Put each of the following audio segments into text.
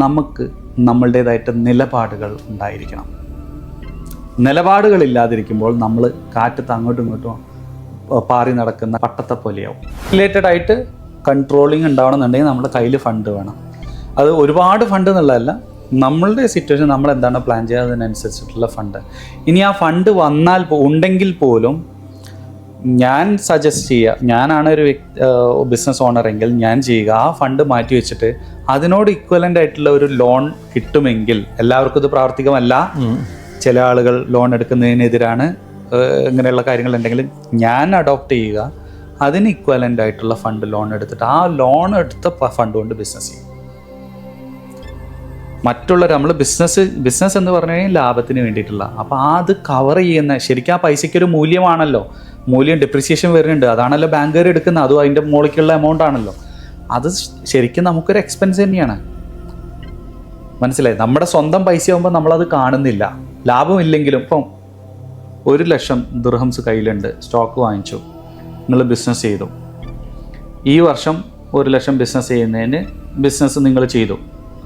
നമുക്ക് നമ്മളുടേതായിട്ട് നിലപാടുകൾ ഉണ്ടായിരിക്കണം. നിലപാടുകളില്ലാതിരിക്കുമ്പോൾ നമ്മൾ കാറ്റത്ത് അങ്ങോട്ടും ഇങ്ങോട്ടും പാറി നടക്കുന്ന പട്ടത്തെ പോലെയാവും. റിലേറ്റഡ് ആയിട്ട് കൺട്രോളിങ് ഉണ്ടാവണമെന്നുണ്ടെങ്കിൽ നമ്മുടെ കയ്യിൽ ഫണ്ട് വേണം. അത് ഒരുപാട് ഫണ്ട് എന്നുള്ളതല്ല, നമ്മളുടെ സിറ്റുവേഷൻ നമ്മൾ എന്താണ് പ്ലാൻ ചെയ്യുക അതിനനുസരിച്ചിട്ടുള്ള ഫണ്ട്. ഇനി ആ ഫണ്ട് വന്നാൽ ഉണ്ടെങ്കിൽ പോലും ഞാൻ സജസ്റ്റ് ചെയ്യുക, ഞാനാണ് ഒരു ബിസിനസ് ഓണർ എങ്കിൽ ഞാൻ ചെയ്യുക, ആ ഫണ്ട് മാറ്റി വെച്ചിട്ട് അതിനോട് ഇക്വലൻ്റ് ആയിട്ടുള്ള ഒരു ലോൺ കിട്ടുമെങ്കിൽ, എല്ലാവർക്കും ഇത് പ്രാവർത്തികമല്ല, ചില ആളുകൾ ലോൺ എടുക്കുന്നതിനെതിരാണ്, ഇങ്ങനെയുള്ള കാര്യങ്ങളുണ്ടെങ്കിൽ ഞാൻ അഡോപ്റ്റ് ചെയ്യുക അതിന് ഇക്വലൻ്റ് ആയിട്ടുള്ള ഫണ്ട് ലോൺ എടുത്തിട്ട് ആ ലോൺ എടുത്ത ഫണ്ട് കൊണ്ട് ബിസിനസ് ചെയ്യും. മറ്റുള്ള നമ്മൾ ബിസിനസ് എന്ന് പറഞ്ഞു കഴിഞ്ഞാൽ ലാഭത്തിന് വേണ്ടിയിട്ടുള്ള, അപ്പോൾ അത് കവർ ചെയ്യുന്ന ശരിക്കും ആ പൈസയ്ക്കൊരു മൂല്യമാണല്ലോ, മൂല്യം ഡിപ്രിസിയേഷൻ വരുന്നുണ്ട്, അതാണല്ലോ ബാങ്കുകാർ എടുക്കുന്നത്, അതും അതിൻ്റെ മുകളിലേക്കുള്ള എമൗണ്ട് ആണല്ലോ. അത് ശരിക്കും നമുക്കൊരു എക്സ്പെൻസ് തന്നെയാണ്. മനസ്സിലായി? നമ്മുടെ സ്വന്തം പൈസ ആകുമ്പോൾ നമ്മളത് കാണുന്നില്ല. ലാഭമില്ലെങ്കിലും ഇപ്പം 1,00,000 ദിർഹംസ് കയ്യിലുണ്ട്, സ്റ്റോക്ക് വാങ്ങിച്ചു, നിങ്ങൾ ബിസിനസ് ചെയ്തു. ഈ വർഷം 1,00,000 ബിസിനസ് ചെയ്യുന്നതിന് ബിസിനസ് നിങ്ങൾ ചെയ്തു,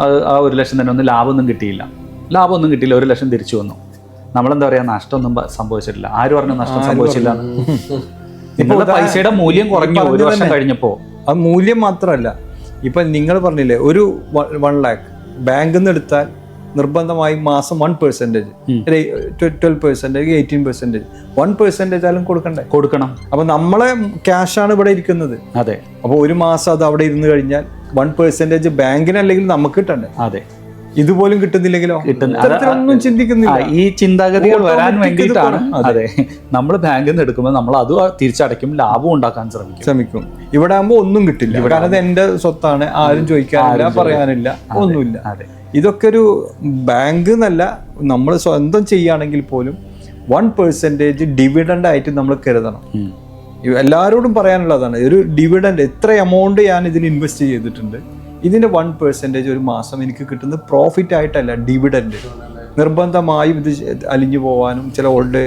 അത് ആ 1,00,000 തന്നെ ഒന്നും ലാഭമൊന്നും കിട്ടിയില്ല, 1,00,000 തിരിച്ചു വന്നു. നമ്മളെന്താ പറയുക, നഷ്ടമൊന്നും സംഭവിച്ചിട്ടില്ല. ആര് പറഞ്ഞു നഷ്ടം സംഭവിച്ചില്ല? നിങ്ങളുടെ പൈസയുടെ മൂല്യം കുറഞ്ഞു 1 വർഷം കഴിഞ്ഞപ്പോൾ. ആ മൂല്യം മാത്രമല്ല, ഇപ്പം നിങ്ങൾ പറഞ്ഞില്ലേ ഒരു 1 lakh ബാങ്കിൽ നിന്ന് എടുത്താൽ നിർബന്ധമായും മാസം 1%, 12%, 18%, 1% ആയാലും കൊടുക്കണം. അപ്പൊ നമ്മളെ ക്യാഷാണ് ഇവിടെ ഇരിക്കുന്നത്. അതെ. അപ്പൊ ഒരു മാസം അത് അവിടെ ഇരുന്ന് കഴിഞ്ഞാൽ 1% ബാങ്കിനല്ലെങ്കിൽ നമുക്ക് കിട്ടണ്ടേ? അതെ. ഇതുപോലും കിട്ടുന്നില്ലെങ്കിലോ? ഒന്നും ചിന്തിക്കുന്നില്ല. ഈ ചിന്താഗതികൾ വരാൻ വേണ്ടിയിട്ടാണ്. അതെ, നമ്മൾ ബാങ്കിൽ നിന്ന് എടുക്കുമ്പോൾ നമ്മൾ അത് തിരിച്ചടയ്ക്കും, ലാഭം ഉണ്ടാക്കാൻ ശ്രമിക്കും. ഇവിടെ ആകുമ്പോൾ ഒന്നും കിട്ടില്ല, കാരണം അത് എന്റെ സ്വത്താണ്, ആരും ചോദിക്കാനില്ല, പറയാനില്ല, ഒന്നുമില്ല. ഇതൊക്കെ ഒരു ബാങ്ക് എന്നല്ല, നമ്മൾ സ്വന്തം ചെയ്യുകയാണെങ്കിൽ പോലും 1% ഡിവിഡൻഡ് ആയിട്ട് നമ്മൾ കരുതണം. എല്ലാവരോടും പറയാനുള്ളതാണ്, ഒരു ഡിവിഡൻഡ് എത്ര എമൗണ്ട് ഞാൻ ഇതിന് ഇൻവെസ്റ്റ് ചെയ്തിട്ടുണ്ട്, ഇതിൻ്റെ 1% ഒരു മാസം എനിക്ക് കിട്ടുന്നത് പ്രോഫിറ്റ് ആയിട്ടല്ല, ഡിവിഡൻഡ്. നിർബന്ധമായും ഇത് അലിഞ്ഞു പോകാനും ചില ഓൾഡ്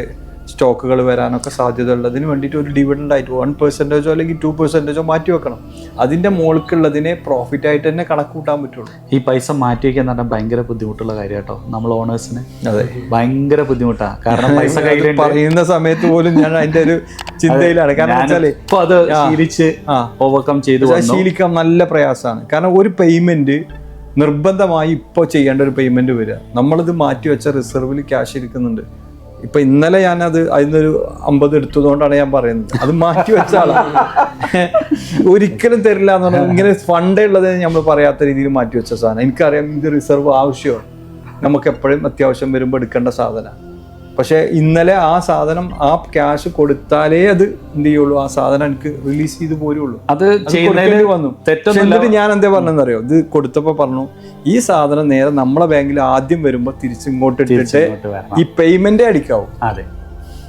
സ്റ്റോക്കുകൾ വരാനൊക്കെ സാധ്യത ഉള്ളതിന് വേണ്ടിയിട്ട് ഒരു ഡിവിഡൻഡ് ആയിട്ട് 1% അല്ലെങ്കിൽ 2% മാറ്റി വെക്കണം. അതിൻ്റെ മുകൾക്കുള്ളതിനെ പ്രോഫിറ്റ് ആയിട്ട് തന്നെ കണക്ക് കൂട്ടാൻ പറ്റുള്ളൂ. ഈ പൈസ മാറ്റി വയ്ക്കാൻ പറഞ്ഞാൽ ഭയങ്കര ബുദ്ധിമുട്ടുള്ള കാര്യം കേട്ടോ, നമ്മൾ ഓണേഴ്സിന്. അതെ, ഭയങ്കര ബുദ്ധിമുട്ടാണ്. കാരണം പൈസ കയ്യിൽ പറയുന്ന സമയത്ത് പോലും ഞാൻ അതിൻ്റെ ഒരു ചിന്തയിലാണ്. കാരണം വെച്ചാൽ ഇപ്പൊ അത് ശീലിച്ച് ഓവർകം ചെയ്ത് ശീലിക്കാൻ നല്ല പ്രയാസമാണ്. കാരണം ഒരു പേയ്മെന്റ് നിർബന്ധമായി ഇപ്പോൾ ചെയ്യേണ്ട ഒരു പേയ്മെന്റ് വരിക, നമ്മളിത് മാറ്റി വെച്ച റിസർവിൽ ക്യാഷ് ഇരിക്കുന്നുണ്ട്. ഇപ്പൊ ഇന്നലെ ഞാനത് അതിനൊരു 50 എടുത്തതുകൊണ്ടാണ് ഞാൻ പറയുന്നത്, അത് മാറ്റി വെച്ച ആളാണ്. ഒരിക്കലും തരില്ല എന്ന് പറഞ്ഞാൽ ഇങ്ങനെ ഫണ്ടേ ഉള്ളത് നമ്മൾ പറയാത്ത രീതിയിൽ മാറ്റി വെച്ച സാധനം. എനിക്കറിയാം ഇത് റിസർവ് ആവശ്യമാണ്, നമുക്ക് എപ്പോഴും അത്യാവശ്യം വരുമ്പോൾ എടുക്കേണ്ട സാധനം. പക്ഷെ ഇന്നലെ ആ സാധനം, ആ ക്യാഷ് കൊടുത്താലേ അത് എന്ത് ചെയ്യുള്ളൂ, ആ സാധനം എനിക്ക് റിലീസ് ചെയ്ത് പോരുള്ളൂ. അത് വന്നു. എന്നിട്ട് ഞാൻ എന്താ പറഞ്ഞെന്നറിയോ, ഇത് കൊടുത്തപ്പോ പറഞ്ഞു ഈ സാധനം നേരെ നമ്മളെ ബാങ്കിൽ ആദ്യം വരുമ്പോ തിരിച്ചിങ്ങോട്ട് ഇട്ടിട്ട് ഈ പേയ്മെന്റ് അടിക്കാവും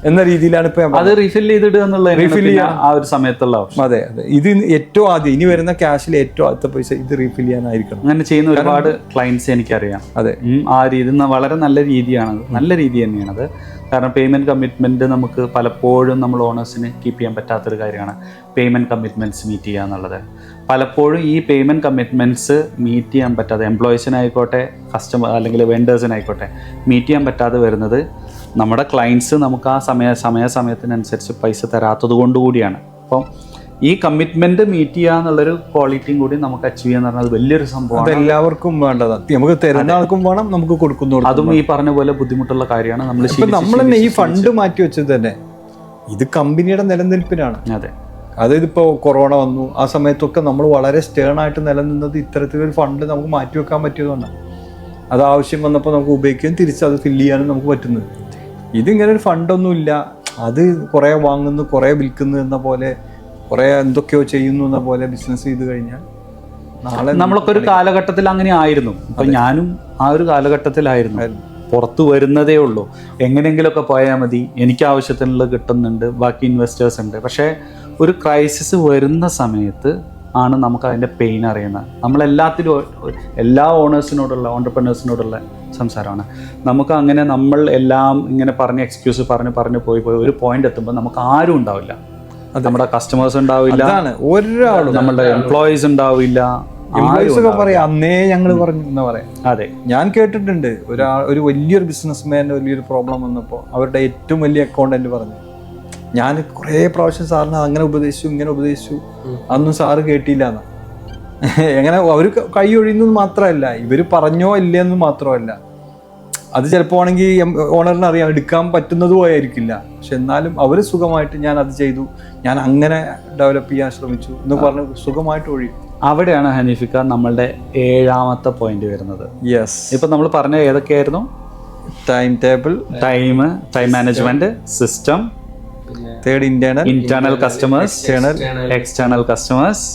എന്ന രീതിയിലാണ് ഇപ്പൊ അത് റീഫിൽ ചെയ്തിടുക എന്നുള്ളത്. റീഫിൽ ചെയ്യാൻ ആ ഒരു സമയത്തുള്ള ഓപ്ഷൻ. അതെ. ഇത് ഏറ്റവും ആദ്യം ഇനി വരുന്ന ക്യാഷിൽ ഏറ്റവും ആദ്യത്തെ പൈസ ഇത് റീഫിൽ ചെയ്യാനായിരിക്കണം. അങ്ങനെ ചെയ്യുന്ന ഒരുപാട് ക്ലയൻസ് എനിക്കറിയാം. അതെ, ആ രീതി വളരെ നല്ല രീതിയാണത്, നല്ല രീതി തന്നെയാണത്. കാരണം പേയ്മെന്റ് കമ്മിറ്റ്മെന്റ് നമുക്ക് പലപ്പോഴും നമ്മൾ ഓണേഴ്സിന് കീപ്പ് ചെയ്യാൻ പറ്റാത്തൊരു കാര്യമാണ് പേയ്മെന്റ് കമ്മിറ്റ്മെന്റ്സ് മീറ്റ് ചെയ്യുക എന്നുള്ളത്. പലപ്പോഴും ഈ പേയ്മെന്റ് കമ്മിറ്റ്മെന്റ്സ് മീറ്റ് ചെയ്യാൻ പറ്റാതെ, എംപ്ലോയീസിനായിക്കോട്ടെ കസ്റ്റമർ അല്ലെങ്കിൽ വെൻഡേഴ്സിനായിക്കോട്ടെ മീറ്റ് ചെയ്യാൻ പറ്റാതെ വരുന്നത് നമ്മുടെ ക്ലയൻസ് നമുക്ക് ആ സമയത്തിനനുസരിച്ച് പൈസ തരാത്തത് കൊണ്ടുകൂടിയാണ്. അപ്പം ഈ കമ്മിറ്റ്മെന്റ് മീറ്റ് ചെയ്യുക എന്നുള്ളൊരു ക്വാളിറ്റിയും കൂടി നമുക്ക് അച്ചീവ് ചെയ്യാന്ന് പറഞ്ഞാൽ വലിയൊരു സംഭവമാണ്. എല്ലാവർക്കും വേണ്ടതാണ്, നമുക്ക് തരുന്ന ആൾക്കും വേണം, നമുക്ക് കൊടുക്കുന്നു. അതും ഈ പറഞ്ഞ പോലെ ബുദ്ധിമുട്ടുള്ള കാര്യമാണ്. നമ്മൾ തന്നെ ഈ ഫണ്ട് മാറ്റി വെച്ചത് തന്നെ ഇത് കമ്പനിയുടെ നിലനിൽപ്പിനാണ്. അതെ, അതായത് ഇപ്പോൾ കൊറോണ വന്നു, ആ സമയത്തൊക്കെ നമ്മൾ വളരെ സ്റ്റേൺ ആയിട്ട് നിലനിന്നത് ഇത്തരത്തിലൊരു ഫണ്ട് നമുക്ക് മാറ്റി വെക്കാൻ പറ്റിയതുകൊണ്ടാണ്. അത് ആവശ്യം വന്നപ്പോൾ നമുക്ക് ഉപയോഗിക്കുകയും തിരിച്ചത് ഫില്ല് ചെയ്യാനും നമുക്ക് പറ്റുന്നത്. ഇതിങ്ങനെ ഒരു ഫണ്ടൊന്നുമില്ല, അത് കുറേ വാങ്ങുന്നു, കുറേ വിൽക്കുന്നു എന്ന പോലെ, കുറേ എന്തൊക്കെയോ ചെയ്യുന്നു എന്ന പോലെ ബിസിനസ് ചെയ്ത് കഴിഞ്ഞാൽ നാളെ നമ്മളൊക്കെ ഒരു കാലഘട്ടത്തിൽ അങ്ങനെ ആയിരുന്നു. അപ്പം ഞാനും ആ ഒരു കാലഘട്ടത്തിലായിരുന്നു. പുറത്തു വരുന്നതേ ഉള്ളൂ, എങ്ങനെയെങ്കിലുമൊക്കെ പോയാൽ മതി, എനിക്ക് ആവശ്യത്തിനുള്ളത് കിട്ടുന്നുണ്ട്, ബാക്കി ഇൻവെസ്റ്റേഴ്സ് ഉണ്ട്. പക്ഷേ ഒരു ക്രൈസിസ് വരുന്ന സമയത്ത് ആണ് നമുക്ക് അതിൻ്റെ പെയിൻ അറിയുന്നത്. നമ്മളെല്ലാത്തിലും എല്ലാ ഓണേഴ്സിനോടുള്ള ഓൺടർപ്രനേഴ്സിനോടുള്ള സംസാരമാണ്. നമുക്ക് അങ്ങനെ നമ്മൾ എല്ലാം ഇങ്ങനെ പറഞ്ഞ് എക്സ്ക്യൂസ് പറഞ്ഞ് പോയി ഒരു പോയിന്റ് എത്തുമ്പോൾ നമുക്ക് ആരും ഉണ്ടാവില്ല. നമ്മുടെ കസ്റ്റമേഴ്സ് ഉണ്ടാവില്ല, ഒരാളും, നമ്മളുടെ എംപ്ലോയീസ് ഉണ്ടാവില്ല, എംപ്ലോയീസ് ഒക്കെ പറയാം അന്നേ ഞങ്ങൾ പറഞ്ഞു എന്നാ പറയാം. അതെ, ഞാൻ കേട്ടിട്ടുണ്ട് ഒരു വലിയൊരു ബിസിനസ്മാൻ്റെ വലിയൊരു പ്രോബ്ലം വന്നപ്പോൾ അവരുടെ ഏറ്റവും വലിയ അക്കൗണ്ടന്റ് പറഞ്ഞു, ഞാൻ കുറേ പ്രാവശ്യം സാറിന് അങ്ങനെ ഉപദേശിച്ചു ഇങ്ങനെ ഉപദേശിച്ചു, അതൊന്നും സാറ് കേട്ടില്ല എന്നാ. എങ്ങനെ അവർ കൈ ഒഴിയുന്നത് മാത്രമല്ല, ഇവർ പറഞ്ഞോ ഇല്ലെന്ന് മാത്രമല്ല, അത് ചിലപ്പോൾ ആണെങ്കിൽ ഓണറിന് അറിയാം എടുക്കാൻ പറ്റുന്നതും ആയിരിക്കില്ല, പക്ഷെ എന്നാലും അവർ സുഖമായിട്ട് ഞാൻ അത് ചെയ്തു, ഞാൻ അങ്ങനെ ഡെവലപ്പ് ചെയ്യാൻ ശ്രമിച്ചു എന്ന് പറഞ്ഞ് സുഖമായിട്ട് ഒഴിയും. അവിടെയാണ് ഹനീഫിക്ക നമ്മളുടെ 7ാമത്തെ പോയിന്റ് വരുന്നത്. യെസ്, ഇപ്പൊ നമ്മൾ പറഞ്ഞ ഏതൊക്കെയായിരുന്നു? Time table, time management, system, third internal customers, external customers,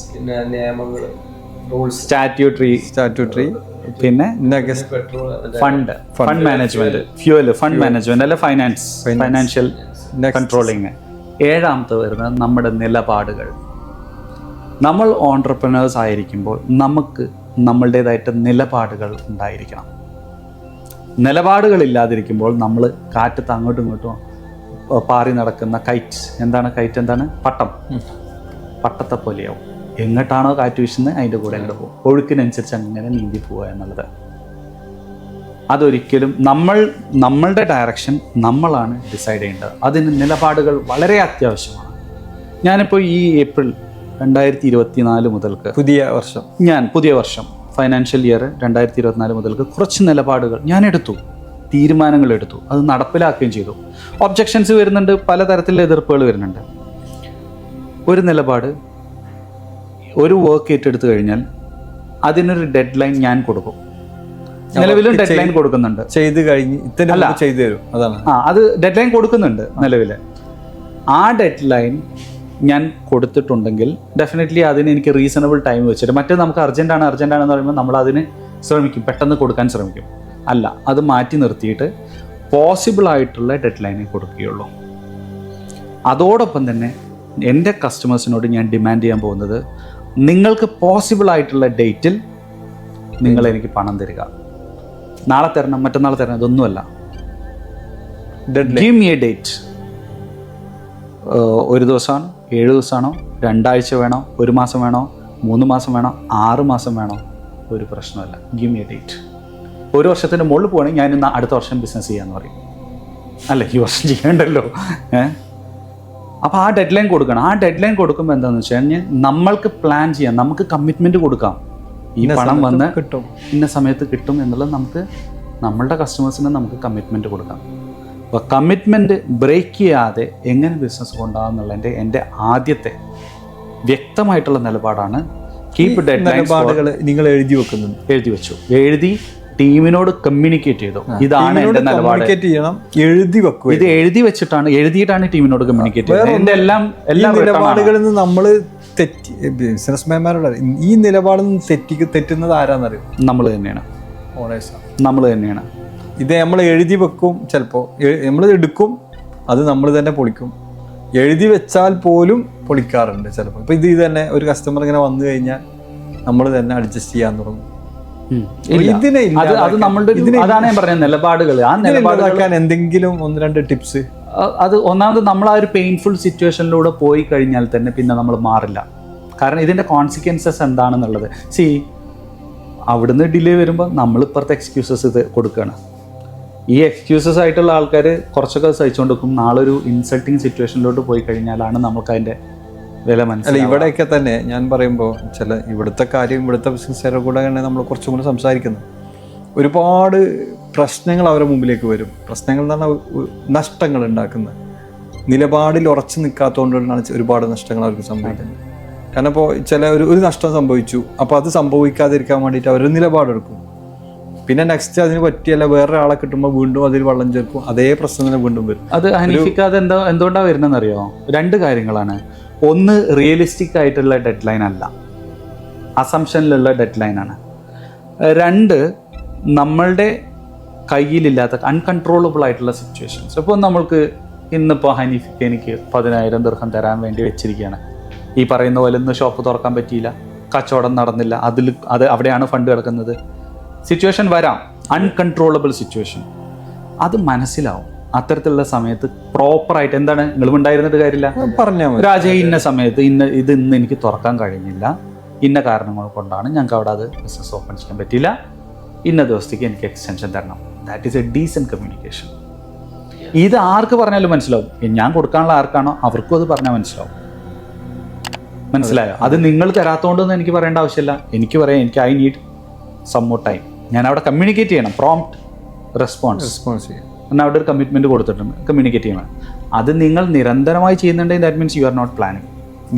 statutory, പിന്നെ ഫണ്ട് മാനേജ്മെന്റ്, ഫണ്ട് മാനേജ്മെന്റ് അല്ലെ ഫൈനാൻഷ്യൽ കൺട്രോളിങ്. 7ാമത്തെ വരുന്നത് നമ്മുടെ നിലപാടുകൾ. നമ്മൾ ഓൺട്രപ്രനേഴ്സ് ആയിരിക്കുമ്പോൾ നമുക്ക് നമ്മളുടേതായിട്ട് നിലപാടുകൾ ഉണ്ടായിരിക്കണം. നിലപാടുകൾ ഇല്ലാതിരിക്കുമ്പോൾ നമ്മൾ കാറ്റത്ത് അങ്ങോട്ടും ഇങ്ങോട്ടും പാറി നടക്കുന്ന കൈറ്റ്. എന്താണ് പട്ടത്തെ പോലെയാവും. എങ്ങോട്ടാണോ കാറ്റ് വീശുന്നത് അതിൻ്റെ കൂടെ അങ്ങോട്ട് പോകും. ഒഴുക്കിനനുസരിച്ച് അങ്ങനെ നീന്തി പോവുക എന്നുള്ളത് അതൊരിക്കലും നമ്മളുടെ ഡയറക്ഷൻ നമ്മളാണ് ഡിസൈഡ് ചെയ്യേണ്ടത്. അതിന് നിലപാടുകൾ വളരെ അത്യാവശ്യമാണ്. ഞാനിപ്പോൾ ഈ ഏപ്രിൽ 2024 മുതൽക്ക് പുതിയ വർഷം ഫൈനാൻഷ്യൽ ഇയർ 2024 മുതൽക്ക് കുറച്ച് നിലപാടുകൾ ഞാൻ എടുത്തു, തീരുമാനങ്ങൾ എടുത്തു, അത് നടപ്പിലാക്കുകയും ചെയ്തു. ഒബ്ജക്ഷൻസ് വരുന്നുണ്ട്, പലതരത്തിലുള്ള എതിർപ്പുകൾ വരുന്നുണ്ട്. ഒരു നിലപാട്, ഒരു വർക്ക് ഏറ്റെടുത്തു കഴിഞ്ഞാൽ അതിനൊരു ഡെഡ് ലൈൻ ഞാൻ കൊടുക്കും. നിലവിലും ഡെഡ് ലൈൻ കൊടുക്കുന്നുണ്ട്. ചെയ്തു തരും, അതാണ്. അത് ഡെഡ് ലൈൻ കൊടുക്കുന്നുണ്ട് നിലവിൽ. ആ ഡെഡ് ലൈൻ ഞാൻ കൊടുത്തിട്ടുണ്ടെങ്കിൽ ഡെഫിനറ്റ്ലി അതിന് എനിക്ക് റീസണബിൾ ടൈം വെച്ചിട്ട്, മറ്റേ നമുക്ക് അർജൻറ്റാണെന്ന് പറയുമ്പോൾ നമ്മൾ അതിന് ശ്രമിക്കും, പെട്ടെന്ന് കൊടുക്കാൻ ശ്രമിക്കും. അല്ല, അത് മാറ്റി നിർത്തിയിട്ട് പോസിബിൾ ആയിട്ടുള്ള ഡെഡ് ലൈനെ കൊടുക്കുകയുള്ളൂ. അതോടൊപ്പം തന്നെ എൻ്റെ കസ്റ്റമേഴ്സിനോട് ഞാൻ ഡിമാൻഡ് ചെയ്യാൻ പോകുന്നത്, നിങ്ങൾക്ക് പോസിബിൾ ആയിട്ടുള്ള ഡേറ്റിൽ നിങ്ങൾ എനിക്ക് പണം തരിക. നാളെ തരണം, മറ്റന്നാൾ തരണം, ഇതൊന്നുമല്ല. Give me A date. 1 ദിവസമാണോ, 7 ദിവസമാണോ, 2 ആഴ്ച വേണോ, 1 മാസം വേണോ, 3 മാസം വേണോ, 6 മാസം വേണോ, ഒരു പ്രശ്നമല്ല. Give me A date. 1 വർഷത്തിന് മുകളിൽ പോകണമെങ്കിൽ ഞാൻ ഇന്ന് അടുത്ത വർഷം ബിസിനസ് ചെയ്യാമെന്ന് പറയും. അല്ല, ഈ വർഷം ചെയ്യണ്ടല്ലോ. അപ്പോൾ ആ ഡെഡ് ലൈൻ കൊടുക്കണം. ആ ഡെഡ് ലൈൻ കൊടുക്കുമ്പോൾ എന്താണെന്ന് വെച്ച് കഴിഞ്ഞാൽ നമ്മൾക്ക് പ്ലാൻ ചെയ്യാം, നമുക്ക് കമ്മിറ്റ്മെൻറ്റ് കൊടുക്കാം. ഈ പണം വന്ന് കിട്ടും, ഇന്ന സമയത്ത് കിട്ടും എന്നുള്ളത് നമുക്ക് നമ്മളുടെ കസ്റ്റമേഴ്സിന് നമുക്ക് കമ്മിറ്റ്മെൻറ്റ് കൊടുക്കാം. അപ്പോൾ കമ്മിറ്റ്മെൻറ്റ് ബ്രേക്ക് ചെയ്യാതെ എങ്ങനെ ബിസിനസ് കൊണ്ടുപോകാം എന്നുള്ളതിൻ്റെ എൻ്റെ ആദ്യത്തെ വ്യക്തമായിട്ടുള്ള നിലപാടാണ് കീപ്പ് ഡെഡ് നിലപാടുകൾ നിങ്ങൾ എഴുതി വെച്ചു. എഴുതി ടീമിനോട് കമ്മ്യൂണിക്കേറ്റ് ചെയ്തു. ഇതാണ് എൻ്റെ നിലപാട്. എഴുതി വെക്കും. ഇത് എഴുതിയിട്ടാണ് ടീമിനോട് കമ്മ്യൂണിക്കേറ്റ് ചെയ്യുന്നത്. എല്ലാ നിലപാടുകളിൽ നിന്ന് നമ്മൾ ബിസിനസ്മാൻമാരോട് ഈ നിലപാടിൽ നിന്ന് തെറ്റുന്നത് ആരാന്നറിയും? നമ്മൾ തന്നെയാണ്. ഇത് നമ്മൾ എഴുതി വെക്കും, ചിലപ്പോൾ നമ്മൾ എടുക്കും, അത് നമ്മൾ തന്നെ പൊളിക്കും. എഴുതി വെച്ചാൽ പോലും പൊളിക്കാറുണ്ട് ചിലപ്പോൾ. ഇപ്പം ഇത് തന്നെ ഒരു കസ്റ്റമർ ഇങ്ങനെ വന്നു കഴിഞ്ഞാൽ നമ്മൾ തന്നെ അഡ്ജസ്റ്റ് ചെയ്യാൻ തുടങ്ങും. അതാണ് ഞാൻ പറഞ്ഞ നിലപാടുകൾ. ആ നിലപാടാക്കാൻ എന്തെങ്കിലും 1-2 ടിപ്സ്. അത് ഒന്നാമത് നമ്മൾ ആ ഒരു പെയിൻഫുൾ സിറ്റുവേഷനിലൂടെ പോയി കഴിഞ്ഞാൽ തന്നെ പിന്നെ നമ്മൾ മാറില്ല. കാരണം ഇതിൻ്റെ കോൺസിക്വൻസസ് എന്താണെന്നുള്ളത്. അവിടുന്ന് ഡിലേ വരുമ്പോൾ നമ്മൾ ഇപ്പുറത്തെ എക്സ്ക്യൂസസ് ഇത് കൊടുക്കുകയാണ്. ഈ എക്സ്ക്യൂസസ് ആയിട്ടുള്ള ആൾക്കാർ കുറച്ചൊക്കെ സഹിച്ചുകൊണ്ട് വെക്കും. നാളെ ഒരു ഇൻസൾട്ടിങ് സിറ്റുവേഷനിലോട്ട് പോയി കഴിഞ്ഞാലാണ് നമുക്ക് അതിൻ്റെ വില മനസ്സിലാവും. ഇവിടെയൊക്കെ തന്നെ ഞാൻ പറയുമ്പോൾ ഇവിടുത്തെ ബിസിനസ്സുകാരുടെ കൂടെ തന്നെ നമ്മൾ കുറച്ചും കൂടി സംസാരിക്കുന്നത്, ഒരുപാട് പ്രശ്നങ്ങൾ അവരുടെ മുമ്പിലേക്ക് വരും. പ്രശ്നങ്ങൾ എന്ന് പറഞ്ഞാൽ നഷ്ടങ്ങൾ ഉണ്ടാക്കുന്നത്. നിലപാടിൽ ഉറച്ചു നിൽക്കാത്തതുകൊണ്ടാണ് ഒരുപാട് നഷ്ടങ്ങൾ അവർക്ക് സംഭവിക്കുന്നത്. കാരണം ഇപ്പോൾ ഒരു നഷ്ടം സംഭവിച്ചു, അപ്പോൾ അത് സംഭവിക്കാതിരിക്കാൻ വേണ്ടിയിട്ട് അവരൊരു നിലപാടെടുക്കും. പിന്നെ നെക്സ്റ്റ് അതിന് പറ്റിയല്ല വേറൊരാളെ കിട്ടുമ്പോൾ വീണ്ടും അതിൽ വെള്ളം ചേർക്കും, അതേ പ്രശ്നം തന്നെ വീണ്ടും വരും. അത് ഹനീഫിക്കാതെ എന്തുകൊണ്ടാണ് വരുന്നതെന്ന് അറിയോ? 2 കാര്യങ്ങളാണ്. ഒന്ന്, റിയലിസ്റ്റിക് ആയിട്ടുള്ള ഡെഡ് ലൈൻ അല്ല, അസംഷനിലുള്ള ഡെഡ് ലൈനാണ്. 2, നമ്മളുടെ കയ്യിലില്ലാത്ത അൺകൺട്രോളബിൾ ആയിട്ടുള്ള സിറ്റുവേഷൻസ്. ഇപ്പോൾ നമ്മൾക്ക് ഇന്നിപ്പോൾ ഹനീഫിക്ക് എനിക്ക് 10,000 ദിർഹം തരാൻ വേണ്ടി വെച്ചിരിക്കുകയാണ്. ഈ പറയുന്ന പോലെ ഇന്ന് ഷോപ്പ് തുറക്കാൻ പറ്റിയില്ല, കച്ചവടം നടന്നില്ല, അവിടെയാണ് ഫണ്ട് കിടക്കുന്നത്. സിറ്റുവേഷൻ വരാം, അൺകൺട്രോളബിൾ സിറ്റുവേഷൻ. അത് മനസ്സിലാവും. അത്തരത്തിലുള്ള സമയത്ത് പ്രോപ്പറായിട്ട് എന്താണ് നിങ്ങൾ ഉണ്ടായിരുന്നിട്ട് കാര്യമില്ല, പറഞ്ഞാൽ രാജ ഇന്ന സമയത്ത് ഇന്ന് എനിക്ക് തുറക്കാൻ കഴിഞ്ഞില്ല, ഇന്ന കാരണങ്ങൾ കൊണ്ടാണ് ഞങ്ങൾക്ക് അവിടെ അത് ബിസിനസ് ഓപ്പൺ ചെയ്യാൻ പറ്റില്ല, ഇന്ന ദിവസത്തേക്ക് എനിക്ക് എക്സ്റ്റൻഷൻ തരണം. That is A decent communication. ഇത് ആർക്ക് പറഞ്ഞാലും മനസ്സിലാവും. ഞാൻ കൊടുക്കാനുള്ള ആർക്കാണോ അവർക്കും അത് പറഞ്ഞാൽ മനസ്സിലാവും. മനസ്സിലായോ? അത് നിങ്ങൾ തരാത്തതുകൊണ്ടൊന്നും എനിക്ക് പറയേണ്ട ആവശ്യമില്ല. എനിക്ക് പറയാം, എനിക്ക് I need some more time. ഞാൻ അവിടെ കമ്മ്യൂണിക്കേറ്റ് ചെയ്യണം, പ്രോംപ്റ്റ് റെസ്പോൺസ് ചെയ്യും. എന്നാൽ അവിടെ ഒരു കമ്മിറ്റ്മെൻറ്റ് കൊടുത്തിട്ടുണ്ട്, കമ്മ്യൂണിക്കേറ്റ് ചെയ്യണം. അത് നിങ്ങൾ നിരന്തരമായി ചെയ്യുന്നുണ്ടെങ്കിൽ that means you are not planning.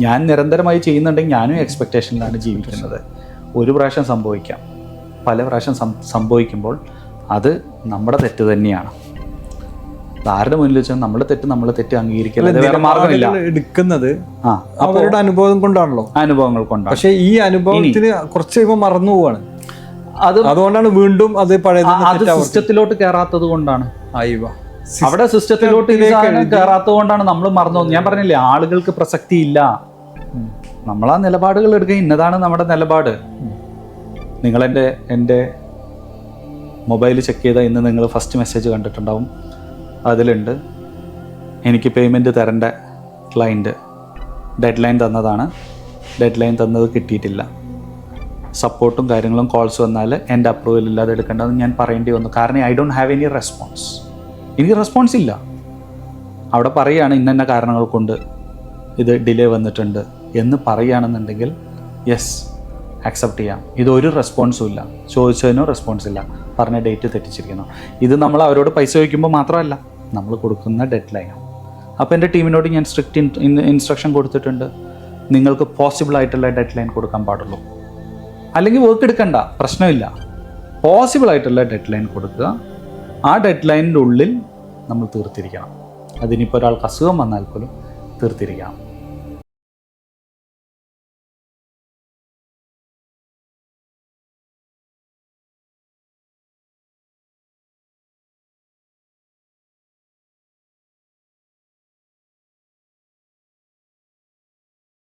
ഞാൻ നിരന്തരമായി ചെയ്യുന്നുണ്ടെങ്കിൽ ഞാനും എക്സ്പെക്റ്റേഷനിലാണ് ജീവിക്കുന്നത്. ഒരു പ്രാവശ്യം സംഭവിക്കാം, പല പ്രാവശ്യം സംഭവിക്കുമ്പോൾ അത് നമ്മുടെ തെറ്റ് തന്നെയാണ്. ആരുടെ മുന്നിൽ വെച്ചാൽ നമ്മുടെ തെറ്റ് അംഗീകരിക്കുക, വേറെ മാർഗമില്ല. എടുക്കുന്നത് അവരുടെ അനുഭവം കൊണ്ടാണല്ലോ, അനുഭവങ്ങൾ കൊണ്ടാണ്. പക്ഷെ ഈ അനുഭവത്തിന് കുറച്ച് കഴിയുമ്പോൾ മറന്നു പോവാണ്. അതുകൊണ്ടാണ് വീണ്ടും അത് പഴയ സിസ്റ്റത്തിലോട്ട് കയറാത്തത് കൊണ്ടാണ്. അവിടെ സിസ്റ്റത്തിലോട്ട് കയറാത്തത് കൊണ്ടാണ് നമ്മൾ മറന്നു. ഞാൻ പറഞ്ഞില്ലേ, ആളുകൾക്ക് പ്രസക്തി ഇല്ല. നമ്മളാ നിലപാടുകൾ എടുക്കുക, ഇന്നതാണ് നമ്മുടെ നിലപാട്. നിങ്ങൾ എൻ്റെ മൊബൈൽ ചെക്ക് ചെയ്താൽ ഇന്ന് നിങ്ങൾ ഫസ്റ്റ് മെസ്സേജ് കണ്ടിട്ടുണ്ടാവും. അതിലുണ്ട് എനിക്ക് പേയ്മെൻറ്റ് തരേണ്ട ക്ലയൻറ്റ് ഡെഡ് ലൈൻ തന്നതാണ്, ഡെഡ് ലൈൻ തന്നത് കിട്ടിയിട്ടില്ല, സപ്പോർട്ടും കാര്യങ്ങളും കോൾസ് വന്നാൽ എൻ്റെ അപ്രൂവൽ ഇല്ലാതെ എടുക്കേണ്ടതെന്ന് ഞാൻ പറയേണ്ടി വന്നു. കാരണം I don't have any response. എനിക്ക് റെസ്പോൺസ് ഇല്ല. അവിടെ പറയുകയാണ് ഇന്ന കാരണങ്ങൾ കൊണ്ട് ഇത് ഡിലേ വന്നിട്ടുണ്ട് എന്ന് പറയുകയാണെന്നുണ്ടെങ്കിൽ യെസ്, ആക്സെപ്റ്റ് ചെയ്യാം. ഇതൊരു റെസ്പോൺസും ഇല്ല, ചോദിച്ചതിനും റെസ്പോൺസ് ഇല്ല, പറഞ്ഞ ഡേറ്റ് തെറ്റിച്ചിരിക്കുന്നു. ഇത് നമ്മൾ അവരോട് പൈസ ചോദിക്കുമ്പോൾ മാത്രമല്ല, നമ്മൾ കൊടുക്കുന്ന ഡെഡ് ലൈനാണ്. അപ്പോൾ എൻ്റെ ടീമിനോട് ഞാൻ സ്ട്രിക്റ്റ് ഇൻസ്ട്രക്ഷൻ കൊടുത്തിട്ടുണ്ട്, നിങ്ങൾക്ക് പോസിബിൾ ആയിട്ടുള്ള ഡെഡ് ലൈൻ കൊടുക്കാൻ പാടുള്ളൂ. അല്ലെങ്കിൽ വർക്ക് എടുക്കണ്ട, പ്രശ്നമില്ല. പോസിബിൾ ആയിട്ടുള്ള ഡെഡ് ലൈൻ കൊടുക്കുക. ആ ഡെഡ് ലൈനിൻ്റെ ഉള്ളിൽ നമ്മൾ തീർത്തിരിക്കണം. അതിനിപ്പോൾ ഒരാൾക്ക് അസുഖം വന്നാൽ പോലും തീർത്തിരിക്കണം.